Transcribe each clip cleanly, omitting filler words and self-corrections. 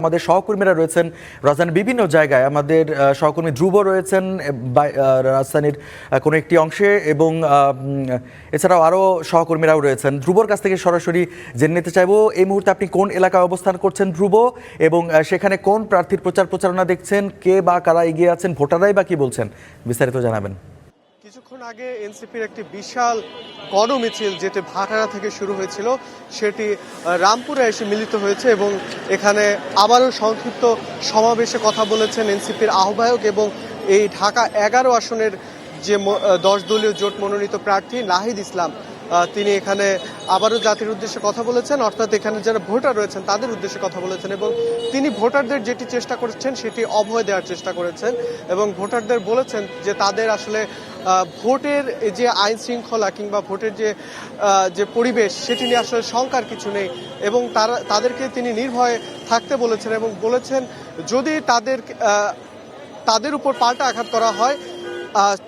আমাদের সহকর্মীরা রয়েছেন রাজধানীর বিভিন্ন জায়গায়। আমাদের সহকর্মী ধ্রুব রয়েছেন রাজধানীর কোনো একটি অংশে, এবং এছাড়াও আরও সহকর্মীরাও রয়েছেন। ধ্রুবর কাছ থেকে সরাসরি জেনে নিতে চাইবো এই মুহূর্তে আপনি কোন এলাকায় অবস্থান করছেন ধ্রুব, এবং সেখানে কোন প্রার্থীর প্রচারণা দেখছেন, কে বা কারা এগিয়ে আছেন, ভোটাররাই বা কি বলছেন, বিস্তারিত জানাবেন। কিছুক্ষণ আগে এনসিপির একটি বিশাল গণমিছিল যেটি ভাটারা থেকে শুরু হয়েছিল সেটি রামপুরে এসে মিলিত হয়েছে, এবং এখানে আবারও সংক্ষিপ্ত সমাবেশে কথা বলেছেন এনসিপির আহ্বায়ক এবং এই ঢাকা 11 আসনের যে 10 দলীয় জোট মনোনীত প্রার্থী নাহিদ ইসলাম। তিনি এখানে আবারও জাতির উদ্দেশ্যে কথা বলেছেন, অর্থাৎ এখানে যারা ভোটার রয়েছেন তাদের উদ্দেশ্যে কথা বলেছেন, এবং তিনি ভোটারদের যেটি চেষ্টা করেছেন সেটি অভয় দেওয়ার চেষ্টা করেছেন, এবং ভোটারদের বলেছেন যে তাদের আসলে ভোটের যে আইন শৃঙ্খলা কিংবা ভোটের যে পরিবেশ সেটি নিয়ে আসলে শঙ্কার কিছু নেই, এবং তাদেরকে তিনি নির্ভয়ে থাকতে বলেছেন, এবং বলেছেন যদি তাদের উপর পাল্টা আঘাত করা হয়,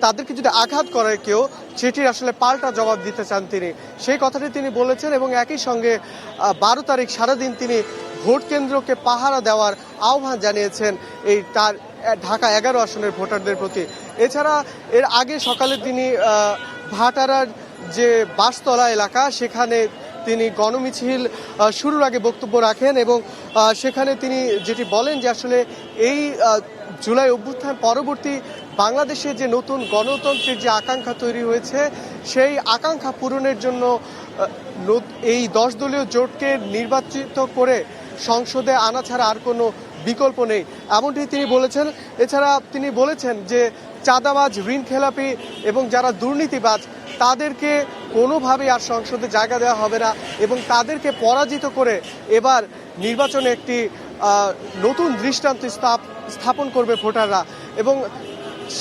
তাদেরকে যদি আঘাত করে কেউ, সেটির আসলে পাল্টা জবাব দিতে চান তিনি, সেই কথাটি তিনি বলেছেন। এবং একই সঙ্গে 12 তারিখ সারাদিন তিনি ভোট কেন্দ্রকে পাহারা দেওয়ার আহ্বান জানিয়েছেন এই তার ঢাকা 11 আসনের ভোটারদের প্রতি। এছাড়া এর আগে সকালে তিনি ভাটারার যে বাসতলা এলাকা সেখানে তিনি গণমিছিল শুরুর আগে বক্তব্য রাখেন, এবং সেখানে তিনি যেটি বলেন যে আসলে এই জুলাই অভ্যুত্থান পরবর্তী বাংলাদেশে যে নতুন গণতন্ত্রের যে আকাঙ্ক্ষা তৈরি হয়েছে সেই আকাঙ্ক্ষা পূরণের জন্য এই 10 দলীয় জোটকে নির্বাচিত করে সংসদে আনা ছাড়া আর কোনো বিকল্প নেই, এমনটি তিনি বলেছেন। এছাড়া তিনি বলেছেন যে চাঁদাবাজ, ঋণ খেলাপি এবং যারা দুর্নীতিবাজ তাদেরকে কোনোভাবেই আর সংসদে জায়গা দেওয়া হবে না, এবং তাদেরকে পরাজিত করে এবার নির্বাচনে একটি নতুন দৃষ্টান্ত স্থাপন করবে ভোটাররা। এবং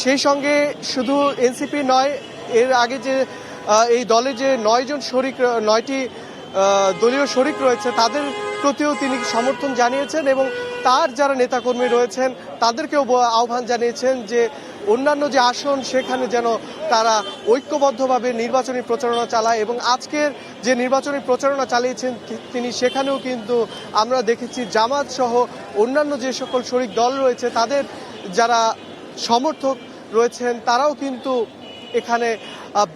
সেই সঙ্গে শুধু এনসিপি নয়, এর আগে যে এই দলে যে 9টি দলীয় শরিক রয়েছে তাদের প্রতিও তিনি সমর্থন জানিয়েছেন, এবং তার যারা নেতাকর্মী রয়েছেন তাদেরকেও আহ্বান জানিয়েছেন যে অন্যান্য যে আসন সেখানে যেন তারা ঐক্যবদ্ধভাবে নির্বাচনী প্রচারণা চালায়। এবং আজকের যে নির্বাচনী প্রচারণা চালিয়েছেন তিনি, সেখানেও কিন্তু আমরা দেখেছি জামাত সহ অন্যান্য যে সকল শরিক দল রয়েছে তাদের যারা সমর্থক রয়েছেন তারাও কিন্তু এখানে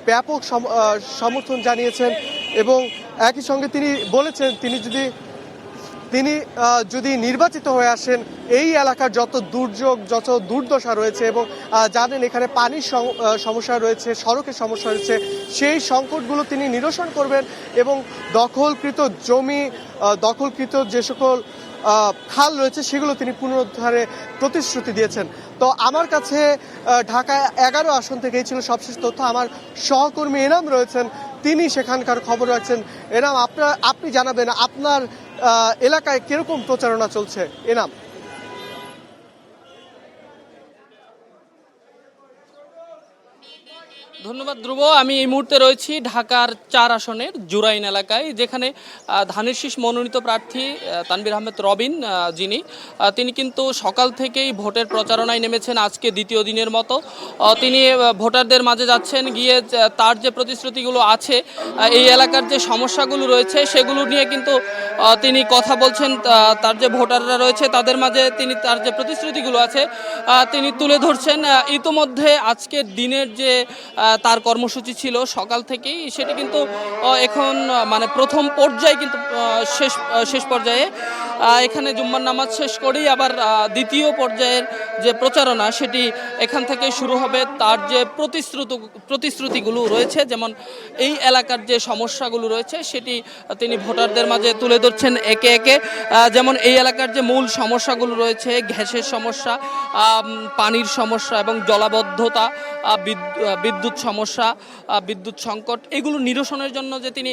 ব্যাপক সমর্থন জানিয়েছেন। এবং একই সঙ্গে তিনি বলেছেন তিনি যদি নির্বাচিত হয়ে আসেন, এই এলাকার যত দুর্যোগ, যত দুর্দশা রয়েছে, এবং জানেন এখানে পানির সমস্যা রয়েছে, সড়কের সমস্যা রয়েছে, সেই সংকটগুলো তিনি নিরসন করবেন, এবং দখলকৃত জমি, দখলকৃত যে সকল খাল রয়েছে সেগুলো তিনি পুনরুদ্ধারে প্রতিশ্রুতি দিয়েছেন। তো আমার কাছে ঢাকা 11 আসন থেকে এই ছিল সবশেষ তথ্য। আমার সহকর্মী এনাম রয়েছেন, তিনি সেখানকার খবর রাখছেন। এনাম, আপনি জানাবেন আপনার এলাকায় কিরকম প্রচারণা চলছে। এনাম। ধন্যবাদ ধ্রুব। আমি এই মুহূর্তে রয়েছি ঢাকার 4 আসনের জুরাইন এলাকায়, যেখানে ধানের শীষ মনোনীত প্রার্থী তানভীর আহমেদ রবিন তিনি কিন্তু সকাল থেকেই ভোটের প্রচারণায় নেমেছেন। আজকে দ্বিতীয় দিনের মতো তিনি ভোটারদের মাঝে যাচ্ছেন, গিয়ে তার যে প্রতিশ্রুতিগুলো আছে, এই এলাকার যে সমস্যাগুলো রয়েছে সেগুলো নিয়ে কিন্তু তিনি কথা বলছেন। তার যে ভোটাররা রয়েছে তাদের মাঝে তিনি তার যে প্রতিশ্রুতিগুলো আছে তিনি তুলে ধরছেন। ইতোমধ্যে আজকের দিনের যে তার কর্মসূচি ছিল সকাল থেকেই, সেটি কিন্তু এখন মানে প্রথম পর্যায়ে কিন্তু শেষ পর্যায়ে এখানে জুম্মার নামাজ শেষ করেই আবার দ্বিতীয় পর্যায়ের যে প্রচারণা সেটি এখান থেকে শুরু হবে। তার যে প্রতিশ্রুতিগুলো রয়েছে, যেমন এই এলাকার যে সমস্যাগুলো রয়েছে সেটি তিনি ভোটারদের মাঝে তুলে ধরছেন একে একে। যেমন এই এলাকার যে মূল সমস্যাগুলো রয়েছে, গ্যাসের সমস্যা, পানির সমস্যা এবং জলাবদ্ধতা, বিদ্যুৎ সমস্যা, বিদ্যুৎ সংকট, এগুলো নিরসনের জন্য যে তিনি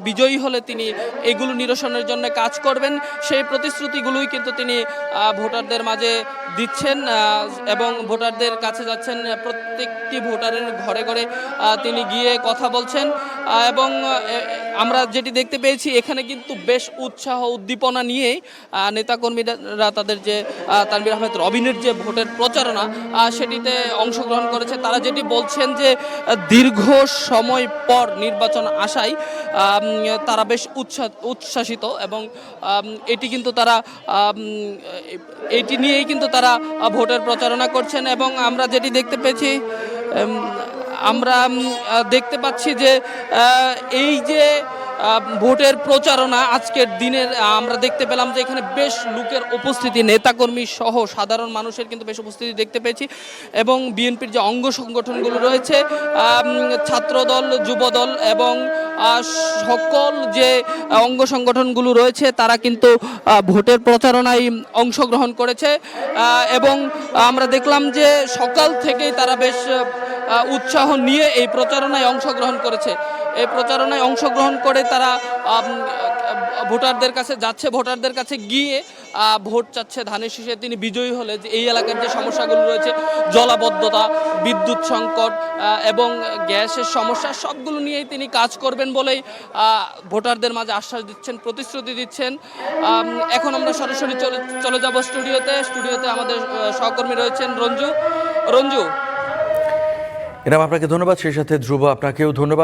বিজয়ী হলে তিনি এগুলো নিরসনের জন্য কাজ করবেন, সেই প্রতিশ্রুতিগুলোই কিন্তু তিনি ভোটারদের মাঝে দিচ্ছেন, এবং ভোটারদের কাছে যাচ্ছেন। প্রত্যেকটি ভোটারের ঘরে ঘরে তিনি গিয়ে কথা বলছেন। এবং আমরা যেটি দেখতে পেয়েছি এখানে কিন্তু বেশ উৎসাহ উদ্দীপনা নিয়েই নেতাকর্মীরা তাদের যে তানভীর আহমেদ রবিনের যে ভোটের প্রচারণা সেটিতে অংশগ্রহণ করেছে। তারা যেটি বলছেন যে দীর্ঘ সময় পর নির্বাচন আসায় তারা বেশ উচ্ছ্বাসিত এবং এটি কিন্তু তারা এটি নিয়েই কিন্তু তারা ভোটের প্রচারণা করছেন। এবং আমরা যেটি দেখতে পেয়েছি আমরা দেখতে পাচ্ছি যে এই যে ভোটের প্রচারণা আজকের দিনের আমরা দেখতে পেলাম যে এখানে বেশ লোকের উপস্থিতি, নেতাকর্মী সহ সাধারণ মানুষের কিন্তু বেশ উপস্থিতি দেখতে পেয়েছি। এবং বিএনপির যে অঙ্গ সংগঠনগুলো রয়েছে, ছাত্রদল, যুবদল এবং সকল যে অঙ্গ সংগঠনগুলো রয়েছে তারা কিন্তু ভোটের প্রচারণায় অংশগ্রহণ করেছে। এবং আমরা দেখলাম যে সকাল থেকেই তারা বেশ উৎসাহ নিয়ে এই প্রচারণায় অংশগ্রহণ করেছে। এই প্রচারণায় অংশগ্রহণ করে তারা ভোটারদের কাছে যাচ্ছে, ভোটারদের কাছে গিয়ে ভোট চাচ্ছে ধানের শীষে তিনি বিজয়ী হলে যে এই এলাকার যে সমস্যাগুলো রয়েছে, জলাবদ্ধতা, বিদ্যুৎ সংকট এবং গ্যাসের সমস্যা, সবগুলো নিয়েই তিনি কাজ করবেন বলেই ভোটারদের মাঝে আশ্বাস দিচ্ছেন, প্রতিশ্রুতি দিচ্ছেন। এখন আমরা সরাসরি চলে যাব স্টুডিওতে আমাদের সহকর্মী রয়েছেন রঞ্জু। এরকম আপনাকে ধন্যবাদ, সেই সাথে ধ্রুব আপনাকেও ধন্যবাদ।